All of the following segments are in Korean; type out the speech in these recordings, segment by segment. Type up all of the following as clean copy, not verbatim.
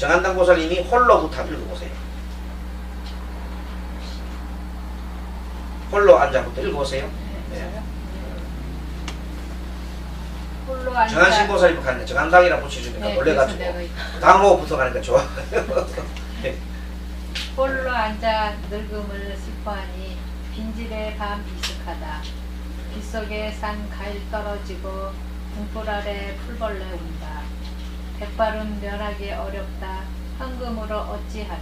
정한당 보살님이 홀로부터 읽어보세요. 홀로 앉아부터 읽어보세요. 네. 홀로 앉아. 정한신 보살님 가는데 정한당이라 붙여주니까 네, 놀래가지고 그래서 당호부터 가니까 좋아. 네. 홀로 앉아 늙음을 슬퍼하니 빈집의 밤 이슥하다. 빗속에 산 가일 떨어지고 등불 아래 풀벌레 운다. 백발은 멸하기 어렵다. 황금으로 어찌하리.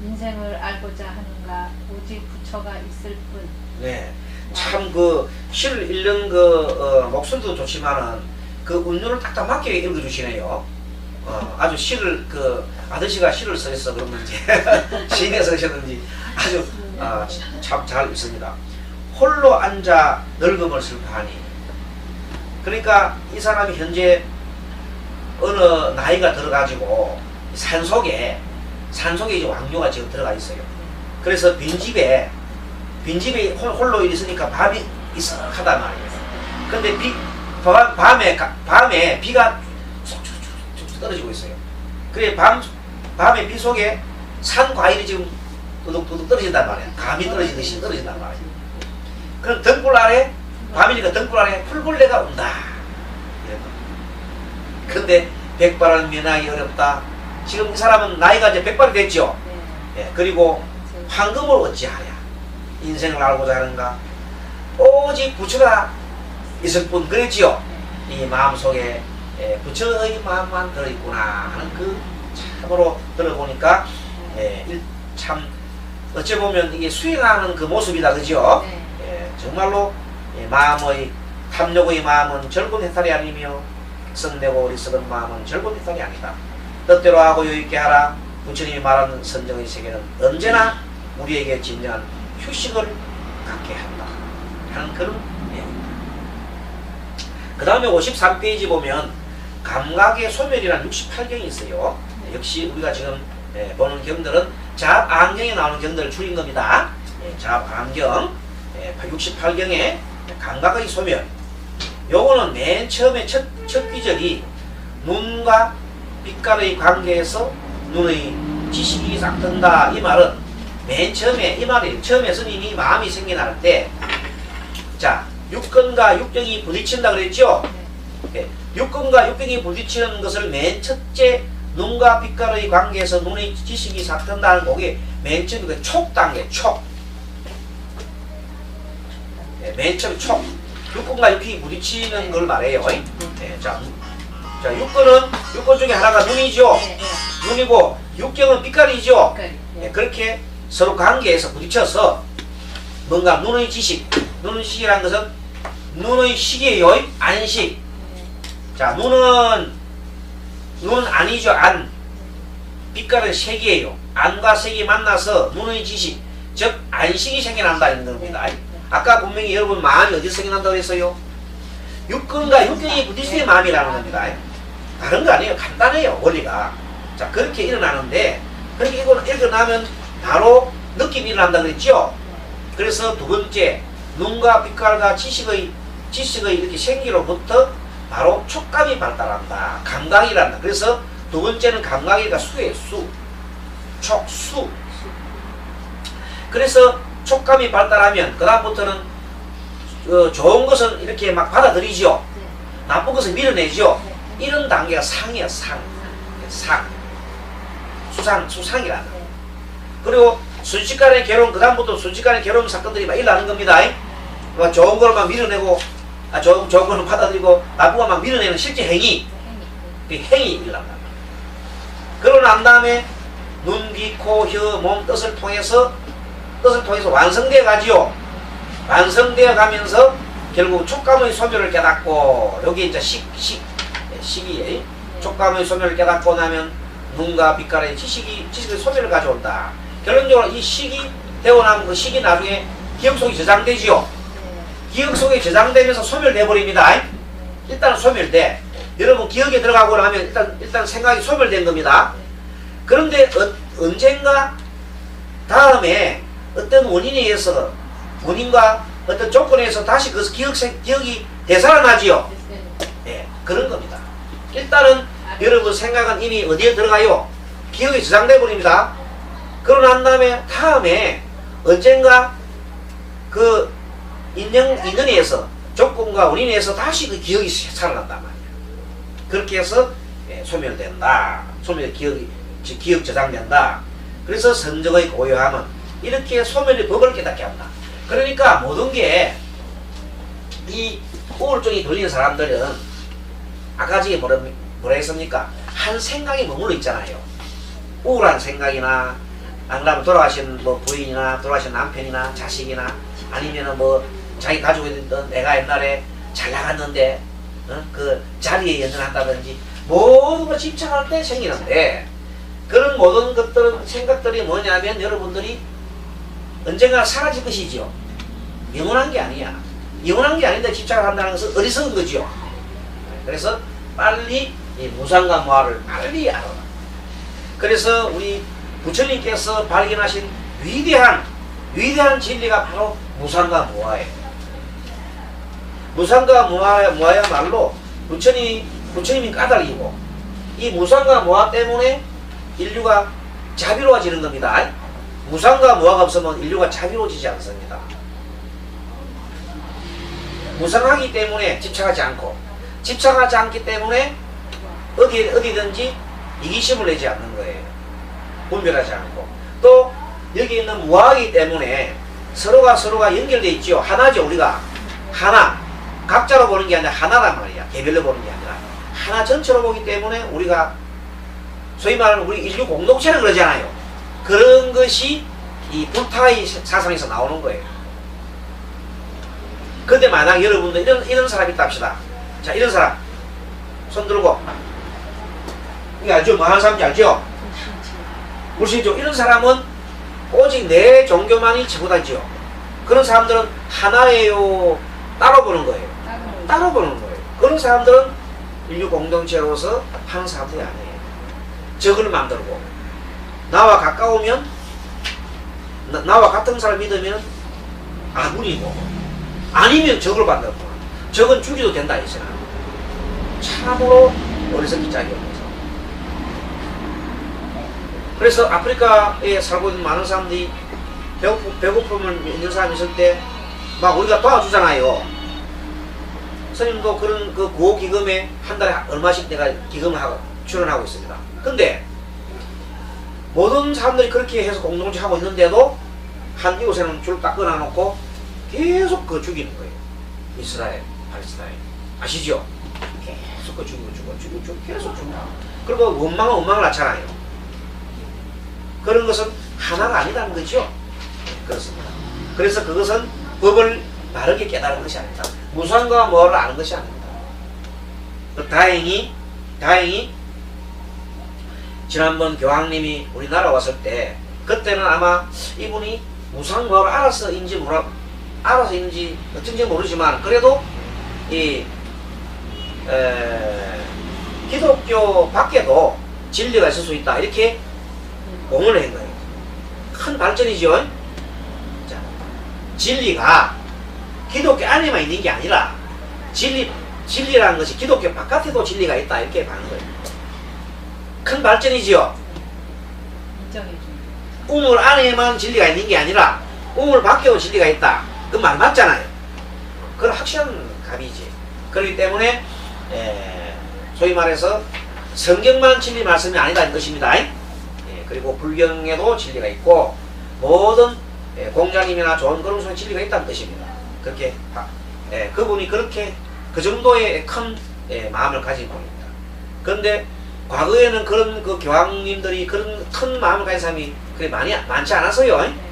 인생을 알고자 하는가 오직 부처가 있을 뿐. 네. 참 그 시를 읽는 그 목소리도 좋지만은 그 운율을 딱딱 맞게 읽어주시네요. 아주 시를 그 아저씨가 시를 써서 그런지 시인에 쓰셨는지 아주 참 잘 읽습니다. 홀로 앉아 늙음을 슬퍼하니. 그러니까 이 사람이 현재 어느 나이가 들어가지고 산속에 이제 왕묘가 지금 들어가 있어요. 그래서 빈집에 홀로 있으니까 밤이 이삭하단 말이에요. 근데 밤에 비가 툭툭툭 떨어지고 있어요. 그래 밤에 비 속에 산 과일이 지금 도둑도둑 떨어진단 말이에요. 감이 떨어지듯이 떨어진단 말이에요. 그럼 등불 아래 밤이니까 등불 아래 풀벌레가 온다. 근데 백발은 면하기 어렵다. 지금 이 사람은 나이가 이제 100발이 됐죠. 예, 그리고 황금을 어찌하랴. 인생을 알고자 하는가 오직 부처가 있을 뿐 그랬지요. 이 마음속에 부처의 마음만 들어있구나 하는 그 참으로 들어보니까 참 어찌 보면 이게 수행하는 그 모습이다 그죠. 정말로 마음의 탐욕의 마음은 절군 해탈이 아니며 성내고 어리석은 마음은 절군 해탈이 아니다. 뜻대로 하고 여유있게 하라. 부처님이 말하는 선정의 세계는 언제나 우리에게 진정한 휴식을 갖게 한다 하는 그런 내용입니다. 그 다음에 53페이지 보면 감각의 소멸이라는 68경이 있어요. 역시 우리가 지금 보는 경들은 자압안경에 나오는 경들을 줄인 겁니다. 자압안경 68경에 감각의 소멸. 요거는 맨 처음에 첫 귀절이 눈과 빛깔의 관계에서 눈의 지식이 싹 든다. 이 말은 맨 처음에 이 말이 처음에 스님이 마음이 생겨날 때 자 육根과 육경이 부딪힌다 그랬죠. 육根과 육경이 부딪히는 것을 맨 첫째 눈과 빛깔의 관계에서 눈의 지식이 싹 든다는 곡이 맨 처음에 그 촉 단계 촉. 맨 처음에 촉. 육근과 육경이 부딪히는 걸 말해요. 자 육근 중에 하나가 눈이죠. 눈이고 육경은 빛깔이죠. 그렇게 서로 관계에서 부딪혀서 뭔가 눈의 지식이라는 것은 눈의 식이에요. 안식. 자 눈은 안이죠. 안. 빛깔은 색이에요. 안과 색이 만나서 눈의 지식, 즉 안식이 생겨난다 이런 겁니다. 아까 분명히 여러분 마음이 어디서 생겨난다고 했어요? 육근과 육경이 부딪히는 마음이라는 겁니다. 다른 거 아니에요. 간단해요. 원리가. 자 그렇게 일어나는데 그렇게 일어나면 바로 느낌이 일어난다 그랬죠. 그래서 두 번째 눈과 빛깔과 지식의 이렇게 생기로부터 바로 촉감이 발달한다. 감각이란다. 그래서 두 번째는 감각이가 수예요. 촉수. 그래서 촉감이 발달하면 그 다음부터는 좋은 것은 이렇게 막 받아들이죠. 나쁜 것을 밀어내죠. 이런 단계가 상이에요. 수상이라는. 그리고 순식간에 결혼, 그 다음부터 순식간에 결혼 사건들이 막 일어나는 겁니다. 좋은 걸 막 밀어내고, 좋은 거는 받아들이고, 나쁜 거 막 밀어내는 실제 행위. 그 행위 일어난다. 그러고 난 다음에 눈, 귀, 코, 혀, 몸, 뜻을 통해서 완성되어 가지요. 완성되어 가면서 결국 촉감의 소멸을 깨닫고, 여기 이제 식이에 촉감의 소멸을 깨닫고 나면 눈과 빛깔의 지식의 소멸을 가져온다. 결론적으로 이 식이 되고 나면 그 식이 나중에 기억 속에 저장되지요. 기억 속에 저장되면서 소멸돼 버립니다. 일단은 소멸돼. 여러분 기억에 들어가고 나면 일단 생각이 소멸된 겁니다. 그런데 언젠가 다음에 어떤 원인에 의해서 원인과 어떤 조건에 의해서 다시 그 기억이 되살아나지요. 그런 겁니다. 일단은 여러분 생각은 이미 어디에 들어가요? 기억이 저장돼 버립니다. 그러고 난 다음에 언젠가 그 인연에 의해서 조건과 원인에 의해서 다시 그 기억이 살아난단 말이야. 그렇게 해서 소멸된다. 기억 저장된다. 그래서 성적의 고요함은 이렇게 소멸의 법을 깨닫게 한다. 그러니까 모든 게 이 우울증이 걸린 사람들은 아까 전에 뭐라 했습니까? 한 생각이 머물러 있잖아요. 우울한 생각이나 안 그러면 돌아가신 뭐 부인이나 돌아가신 남편이나 자식이나 아니면은 뭐 자기 가지고 있던 내가 옛날에 잘 나갔는데 그 자리에 연연한다든지 모든 걸 집착할 때 생기는데, 그런 모든 것들은 생각들이 뭐냐면 여러분들이 언젠가 사라질 것이죠. 영원한 게 아니야. 영원한 게 아닌데 집착을 한다는 것은 어리석은 거죠. 그래서 빨리 이 무상과 무아를 빨리 알아라. 그래서 우리 부처님께서 발견하신 위대한 진리가 바로 무상과 무아예요. 무상과 무아야말로 부처님이 까닭이고, 이 무상과 무아 때문에 인류가 자비로워지는 겁니다. 무상과 무아가 없으면 인류가 자비로워지지 않습니다. 무상하기 때문에 집착하지 않고, 집착하지 않기 때문에 어디든지 이기심을 내지 않는 거예요. 분별하지 않고. 또 여기 있는 무아이기 때문에 서로가 연결되어 있죠. 하나죠. 우리가 하나, 각자로 보는 게 아니라 하나란 말이야. 개별로 보는 게 아니라 하나 전체로 보기 때문에 우리가 소위 말하는 우리 인류 공동체는 그러잖아요. 그런 것이 이 불타의 사상에서 나오는 거예요. 근데 만약 여러분들 이런 사람이 있다 합시다. 자, 이런 사람 손 들고, 이거 알죠? 뭐 하는 사람인지 알죠? 무엇이죠? 이런 사람은 오직 내 종교만이 최고다죠. 그런 사람들은 하나예요, 따로 보는 거예요. 따로 보는 거예요. 그런 사람들은 인류 공동체로서 하는 사람들이 아니에요. 적을 만들고, 나와 가까우면, 나와 같은 사람 믿으면 아군이고, 아니면 적을 만들고, 적은 죽여도 된다 이거잖아. 참으로 어리석기 짝이 없어서. 그래서 아프리카에 살고 있는 많은 사람들이 배고픔을 있는 사람이 있을 때 막 우리가 도와주잖아요. 스님도 그런 그 구호기금에 한 달에 얼마씩 내가 기금을 출연하고 있습니다. 근데 모든 사람들이 그렇게 해서 공동체 하고 있는데도 한 이곳에는 줄 딱 끊어놓고 계속 그 죽이는 거예요. 이스라엘, 팔레스타인. 아시죠? 계속 그 죽이고 계속 죽이고. 그리고 원망을 낳잖아요. 그런 것은 하나가 아니라는 거죠. 그렇습니다. 그래서 그것은 법을 바르게 깨달은 것이 아닙니다. 무상과 무아를 아는 것이 아닙니다. 다행히 지난번 교황님이 우리나라 왔을 때, 그때는 아마 이분이 무상무아를 알아서인지 어쩐지 모르지만 그래도 이 기독교 밖에도 진리가 있을 수 있다 이렇게 공언을 한 거예요. 큰 발전이죠. 자, 진리가 기독교 안에만 있는 게 아니라 진리라는 것이 기독교 바깥에도 진리가 있다 이렇게 봐는 거예요. 큰 발전이지요. 우물 안에만 진리가 있는 게 아니라 우물 밖에도 진리가 있다. 그 말 맞잖아요. 그건 확실한 답이지. 그렇기 때문에 소위 말해서 성경만 진리 말씀이 아니다는 것입니다. 그리고 불경에도 진리가 있고 모든 공자님이나 좋은 그런 진리가 있다는 뜻입니다. 그렇게 그분이 그렇게 그 정도의 큰 마음을 가진 분입니다. 그런데 과거에는 그런 그 교황님들이 그런 큰 마음을 가진 사람이 그리 많지 않았어요.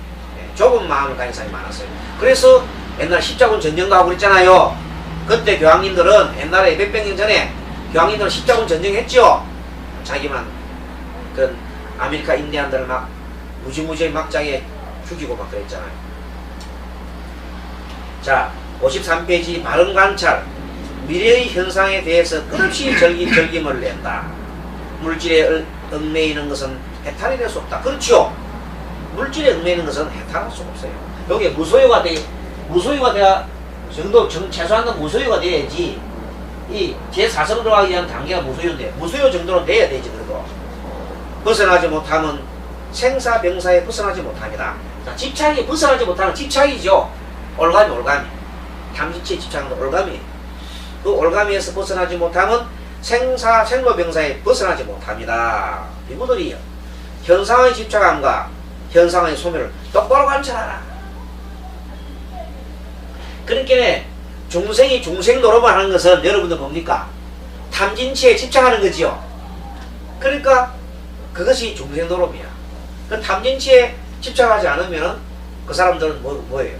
좁은 마음을 가진 사람이 많았어요. 그래서 옛날 십자군 전쟁가고 그랬잖아요. 그때 교황님들은 옛날에 몇백 년 전에 교황님들은 십자군 전쟁했죠. 자기만 그런 아메리카 인디안들을 막 무지무지하게 막자게 죽이고 막 그랬잖아요. 자, 53페이지 바른 관찰. 미래의 현상에 대해서 끝없이 절김을 낸다. 물질에 얽매이는 것은 해탈이 될 수 없다. 그렇죠. 물질에 얽매이는 것은 해탈할 수 없어요. 여기에 무소유가 돼야 정도 최소한 무소유가 돼야지. 이 제4성 들어가기 위한 단계가 무소유인데 무소유 정도는 돼야 되지. 그래도 벗어나지 못하면 생사병사에 벗어나지 못합니다. 자, 집착이 벗어나지 못하는 집착이죠. 올가미. 탐진치의 집착은 올가미. 그 올가미에서 벗어나지 못하면 생로병사에 벗어나지 못합니다. 이분들이 현상의 집착함과 현상의 소멸을 똑바로 관찰하라. 그러니까 중생이 중생 노릇만 하는 것은 여러분들 뭡니까? 탐진치에 집착하는 거지요. 그러니까 그것이 중생 노릇이야. 그 탐진치에 집착하지 않으면 그 사람들은 뭐예요?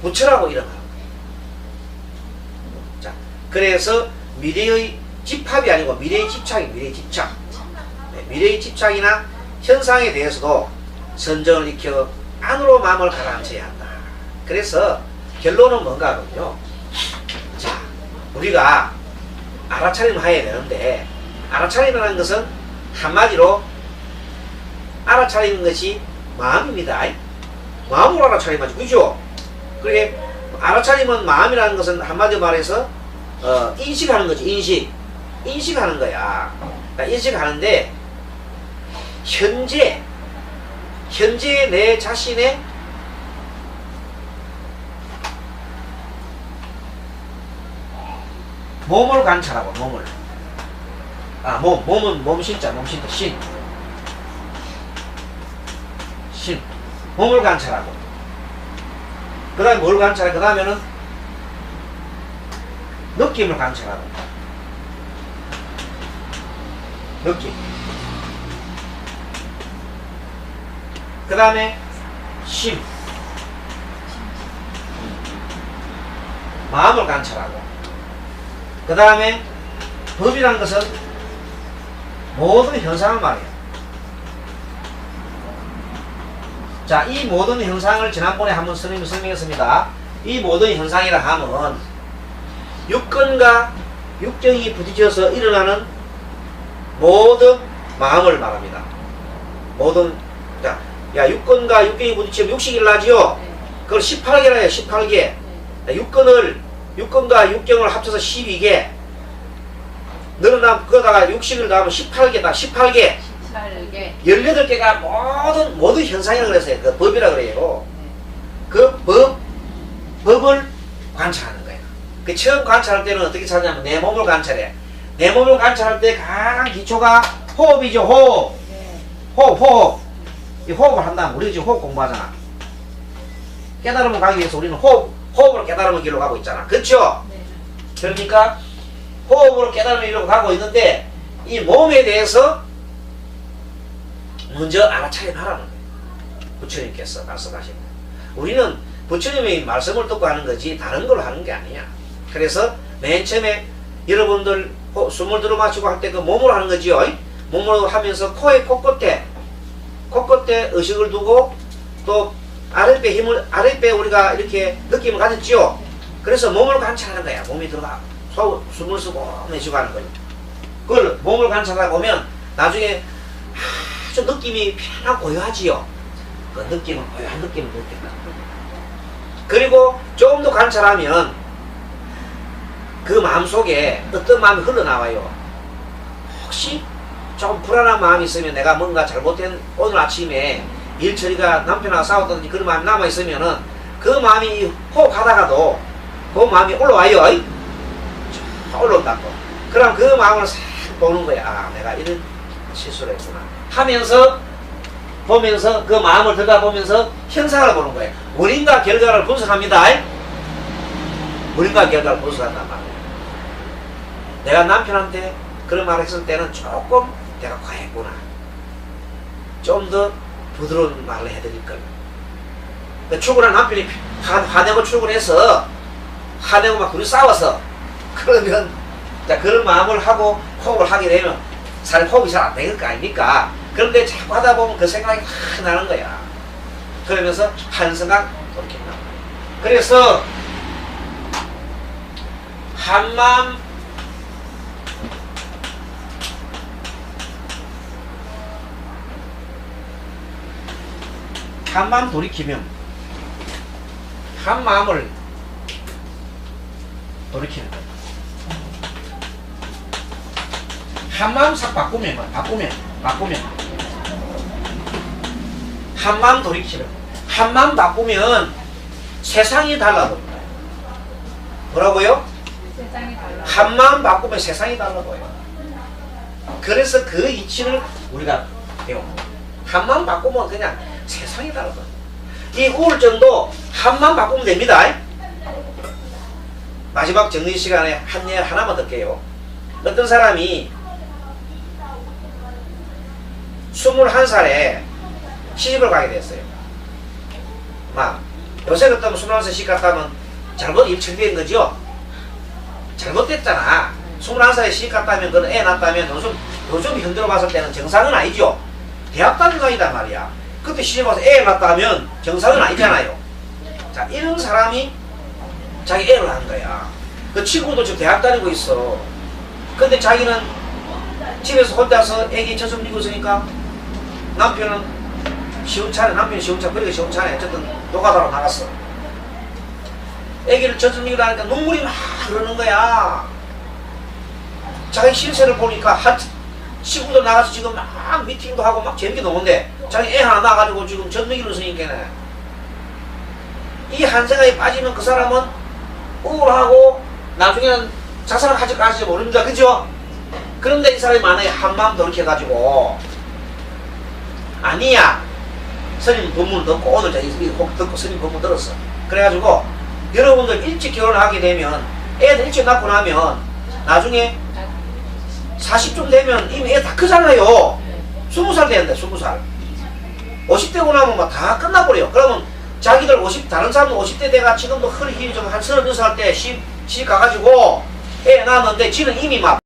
부처라고 일어나는 거예요. 자, 그래서 미래의 집합이 아니고 미래의 집착이 미래의 집착. 네, 미래의 집착이나 현상에 대해서도 선정을 익혀 안으로 마음을 가라앉혀야 한다. 그래서 결론은 뭔가 하면요. 자, 우리가 알아차림을 해야 되는데, 알아차림이라는 것은 한마디로 알아차리는 것이 마음입니다. 마음으로 알아차림하죠. 그죠? 그게 알아차림은 마음이라는 것은 한마디로 말해서 인식하는 거지. 인식하는 거야. 그러니까 인식하는데 현재 내 자신의 몸을 관찰하고 몸을. 몸은 신자 신. 몸을 관찰하고. 그 다음에 뭘 관찰해? 그 다음에는 느낌을 관찰하고. 느낌. 그 다음에 심. 마음을 관찰하고. 그 다음에 법이라는 것은 모든 현상을 말해요. 자, 이 모든 현상을 지난번에 한번 선생님이 설명했습니다. 이 모든 현상이라 하면 육根과 육정이 부딪혀서 일어나는 모든 마음을 말합니다. 육根과 육경이 부딪히면 육식이 일어나지요. 그걸 18개라 해요. 18개. 육근과 육경을 합쳐서 12개. 늘어나면 그거다가 육식을 더하면 18개다. 18개. 18개가 모든 현상이라고 그랬어요. 그 법이라고 그래요. 그 법을 관찰하는 거예요. 그 처음 관찰할 때는 어떻게 찾냐면 내 몸을 관찰해. 내 몸을 관찰할 때 가장 기초가 호흡이죠. 호흡. 이 호흡을 한다면 우리 지금 호흡 공부하잖아. 깨달음을 가기 위해서 우리는 호흡으로 깨달음을 길로 가고 있잖아. 그렇죠? 네. 그러니까 호흡으로 깨달음을 길로 가고 있는데 이 몸에 대해서 먼저 알아차림하라는 거예요. 부처님께서 말씀하신 거예요. 우리는 부처님의 말씀을 듣고 하는 거지 다른 걸 하는 게 아니야. 그래서 맨 처음에 여러분들 숨을 들어 마시고 할 때 그 몸으로 하는 거지요. 몸으로 하면서 코끝에 의식을 두고 또 아랫배 우리가 이렇게 느낌을 가졌지요. 그래서 몸을 관찰하는 거야. 몸이 들어가 숨을 쉬고 내쉬고 하는 거예요. 그걸 몸을 관찰하다 보면 나중에 아주 느낌이 편하고 고요하지요. 그 느낌은 고요한 느낌을 느낀다. 그리고 조금 더 관찰하면 그 마음속에 어떤 마음이 흘러나와요. 혹시 좀 불안한 마음이 있으면 내가 뭔가 잘못된 오늘 아침에 일 처리가 남편하고 싸웠다든지 그런 마음이 남아있으면은 그 마음이 호흡하다가도 그 마음이 올라와요. 올라온다고. 그럼 그 마음을 싹 보는 거야. 내가 이런 실수를 했구나 보면서 그 마음을 들여다보면서 현상을 보는 거예요. 원인과 결과를 분석합니다. 원인과 결과를 분석한단 말이에요. 내가 남편한테 그런 말을 했을 때는 조금 내가 과했구나. 좀 더 부드러운 말을 해드릴걸. 출근한 남편이 화내고 출근해서 화내고 막 둘이 싸워서 그러면 자 그런 마음을 하고 호흡을 하게 되면 사실 호흡이 잘 안 되는 거 아닙니까? 그런데 자꾸 하다 보면 그 생각이 확 나는 거야. 그러면서 한 생각 돌이킨다. 그래서 한마음 돌이키면 한 마음을 돌이키는 거야. 한 마음 싹 바꾸면 바꾸면 한마음 돌이키면 한마음 바꾸면 세상이 달라집니다. 뭐라고요? 세상이 달라. 한마음 바꾸면 세상이 달라 보여요. 그래서 그 이치를 우리가 배웁니다. 한마음 바꾸면 그냥 세상이 달라 보여요. 이 우울증도 한마음 바꾸면 됩니다. 마지막 정리 시간에 한 예 하나만 듣게요. 어떤 사람이 21살에 시집을 가게 됐어요. 막 요새 같으면 21살 시집 갔다면 잘못 입청된 거죠. 잘못됐잖아. 21살에 시집 갔다면 그건 애 낳았다면 요즘 현대로 봤을 때는 정상은 아니죠. 대학 다니는 아이단 말이야. 그때 시집 와서 애 낳았다면 정상은 아니잖아요. 자, 이런 사람이 자기 애를 한 거야. 그 친구도 지금 대학 다니고 있어. 근데 자기는 집에서 혼자서 애기 젖을 미고 있으니까 남편은 시원찮아. 남편이 시원찮아. 그러니까 시원찮아. 어쨌든 노가다로 나갔어. 애기를 젖을 미고 나니까 눈물이 막 흐르는 거야. 자기 실세를 보니까 친구도 나가서 지금 막 미팅도 하고 막 재밌게 노는데 자기 애 하나 낳아가지고 지금 젖먹이를 쓰니까 이 한 생각에 빠지면 그 사람은 우울하고 나중에는 자살을 할지 모릅니다. 그죠? 그런데 이 사람이 만약에 한마음 돌이켜가지고 아니야 스님 법문 듣고 오늘 이곡 듣고 스님 법문 들었어. 그래가지고 여러분들 일찍 결혼하게 되면 애들 일찍 낳고 나면 나중에 40쯤 되면 이미 애 다 크잖아요. 20살 되는데 20살 50 되고 나면 막 다 끝나버려. 그러면 자기들 50 다른 사람은 50대 돼가 지금도 허리 힘이 좀 한 36살 때 시집 가가지고 애 낳았는데 지는 이미 막